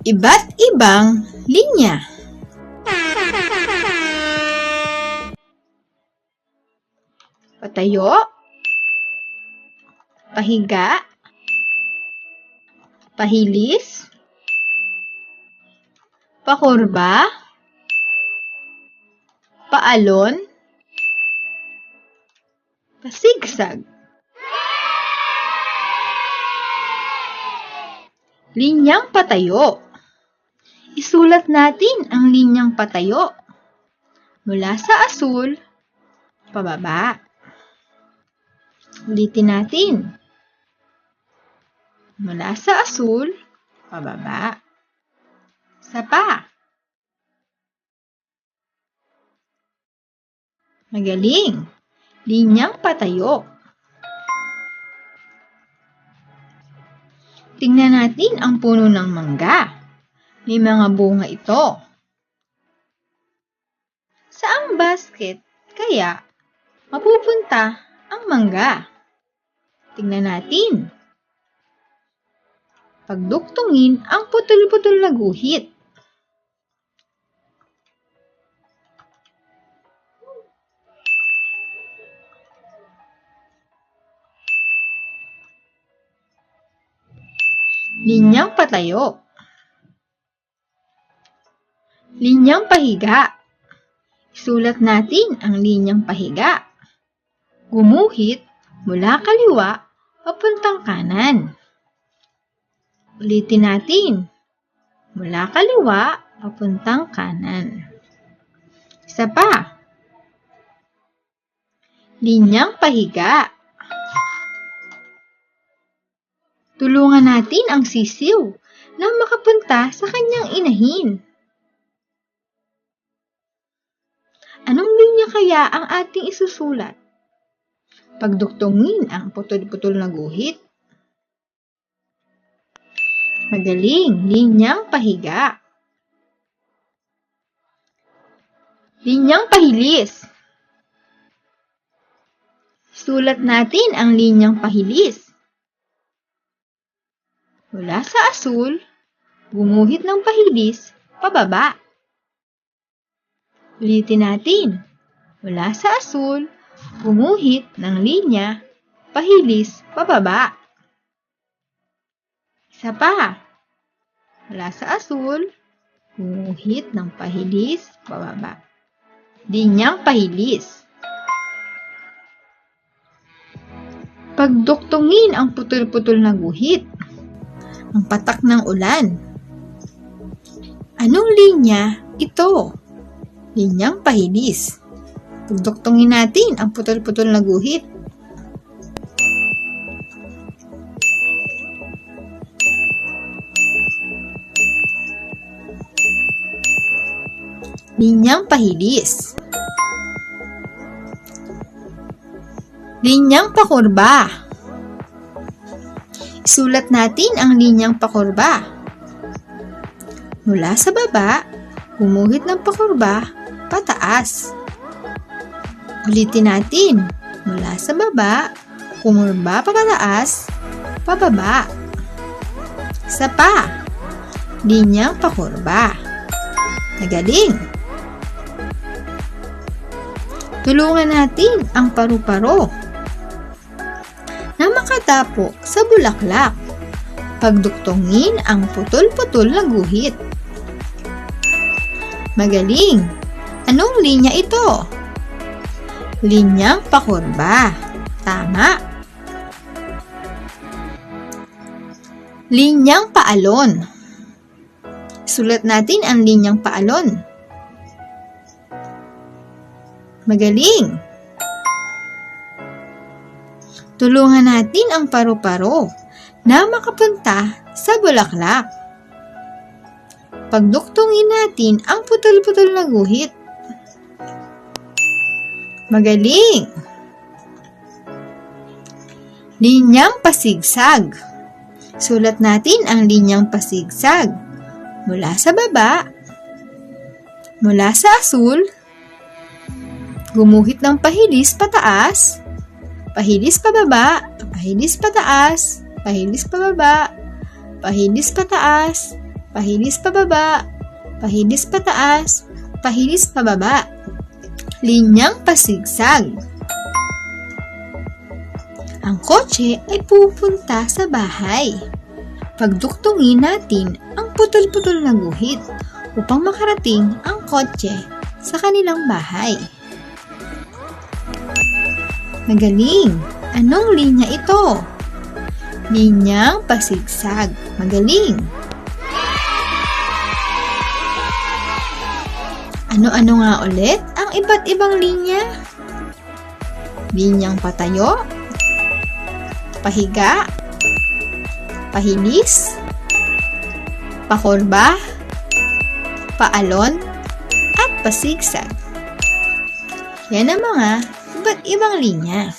Iba't ibang linya. Patayo, pahiga, pahilis, pakurba, paalon, pasigsag. Linyang patayo. Isulat natin ang linyang patayo. Mula sa asul, pababa. Ulitin natin. Mula sa asul, pababa. Isa pa. Magaling. Linyang patayo. Tingnan natin ang puno ng mangga. May mga bunga ito. Saang basket kaya mapupunta ang mangga? Tingnan natin. Pagduktungin ang putol-putol na guhit. Linyang patayo. Linyang pahiga. Isulat natin ang linyang pahiga. Gumuhit mula kaliwa papuntang kanan. Ulitin natin. Mula kaliwa papuntang kanan. Isa pa. Linyang pahiga. Tulungan natin ang sisiw na makapunta sa kanyang inahin. Anong linya kaya ang ating isusulat? Pagduktungin ang putol-putol na guhit. Magaling, linyang pahiga. Linyang pahilis. Sulat natin ang linyang pahilis. Mula sa asul, gumuhit ng pahilis, pababa. Ulitin natin. Mula sa asul, gumuhit ng linya, pahilis, pababa. Isa pa. Mula sa asul, gumuhit ng pahilis, pababa. Linyang pahilis. Pagduktungin ang putol-putol na guhit. Ang patak ng ulan. Anong linya ito? Linyang pahilis. Pagduktungin natin ang putol-putol na guhit. Linyang pahilis. Linyang pakurba. Isulat natin ang linyang pakurba. Mula sa baba, gumuhit ng pakurba, pataas. Ulitin natin. Mula sa baba, kumurba pataas, pababa. Isa pa. Linyang pakurba. Magaling. Tulungan natin ang paru-paro na makatapo sa bulaklak. Pagduktungin ang putol-putol na guhit. Magaling! Anong linya ito? Linyang pakurba. Tama! Linyang paalon. Sulat natin ang linyang paalon. Magaling! Tulungan natin ang paru-paro na makapunta sa bulaklak. Pagduktungin natin ang putol-putol na guhit. Magaling! Linyang pasigsag. Sulat natin ang linyang pasigsag. Mula sa baba, mula sa asul, gumuhit ng pahilis pataas, pahilis pababa, pahilis pataas, pahilis pababa, pahilis pataas, pahilis pababa, pahilis pataas, pahilis pababa. Linyang pasigsag. Ang kotse ay pupunta sa bahay. Pagduktungin natin ang putol-putol na guhit upang makarating ang kotse sa kanilang bahay. Magaling! Anong linya ito? Linyang pasigsag. Magaling! Ano-ano nga ulit ang iba't ibang linya? Linyang patayo, pahiga, pahilis, pakurba, paalon, at pasigsag. Yan ang mga iba't ibang linya.